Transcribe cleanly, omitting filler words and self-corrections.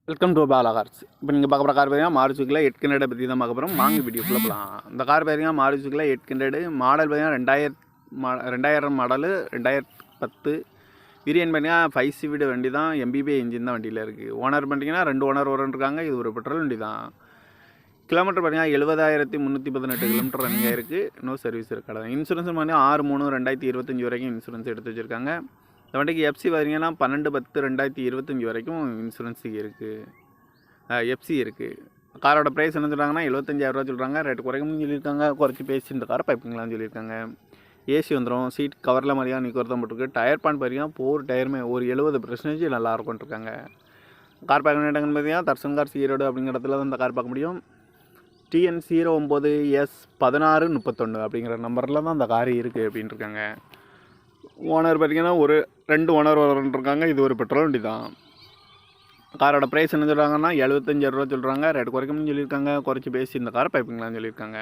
Welcome to Bala cars. இப்போ நீங்கள் பார்க்க போகிற கார் பார்த்தீங்கன்னா மாருதியில் 800 பற்றி தான் பார்க்க போகிறோம். வாங்க வீடியோக்குள்ளே போகலாம். இந்த கார் பார்த்தீங்கன்னா மாருதியில் 800 மாடல் பார்த்தீங்கன்னா 2000 மாடலு 2010 வேரியன்ட் பார்த்தீங்கன்னா 5 ஸ்பீடு வண்டி தான். MBBI இன்ஜின் தான் வண்டியில் இருக்குது. ஓனர் பார்த்தீங்கன்னா 2 ஓனர் இருக்காங்க. இது ஒரு பெட்ரோல் வண்டி தான். கிலோமீட்டர் பார்த்தீங்கன்னா 70,318 கிலோமீட்டர் ரன்னிங் ஆயிருக்கு. இன்னும் சர்வீஸ் இருக்காது. இன்சூரன்ஸ் பார்த்தீங்கன்னா 6/3/2025 வரைக்கும் இன்சூரன்ஸ் எடுத்து வச்சுருக்காங்க. இந்த வண்டிக்கு எஃப்சி பார்த்தீங்கன்னா 12/10/2025 வரைக்கும் இன்சூரன்ஸ் இருக்குது. எஃப்சி இருக்குது. காரோட ப்ரைஸ் என்ன சொல்கிறாங்கன்னா 75,000 சொல்கிறாங்க. ரேட்டு குறைக்கணும்னு சொல்லியிருக்காங்க. குறைச்சி பேசி இந்த காரை பைப்பிங்களான்னு சொல்லியிருக்காங்க. ஏசி வந்துடும். சீட் கவரில் மாதிரியாக நீ தான் போட்டிருக்கு. டயர் பான் பார்த்தீங்கன்னா 4 டயருமே ஒரு 70% நல்லா இருக்கும்னு இருக்காங்க. கார் பார்க்க இடங்கன்னு பார்த்தீங்கன்னா தர்சன் கார் ஈரோடு அப்படிங்கிற இடத்துல தான் இந்த கார் பார்க்க முடியும். TN 09S1631 அப்படிங்கிற நம்பரில் தான் இந்த கார் இருக்குது அப்படின்ட்டு இருக்காங்க. ஓனர் பார்த்திங்கன்னா 2 ஓனர் இருக்காங்க. இது ஒரு பெட்ரோல் வண்டி தான். காரோட ப்ரைஸ் என்ன சொல்கிறாங்கன்னா 75,000 சொல்கிறாங்க. ரேட்டு குறைக்கணும்னு சொல்லியிருக்காங்க. குறைச்சி பேசி இந்த காரை பைப்பிங்களான்னு சொல்லியிருக்காங்க.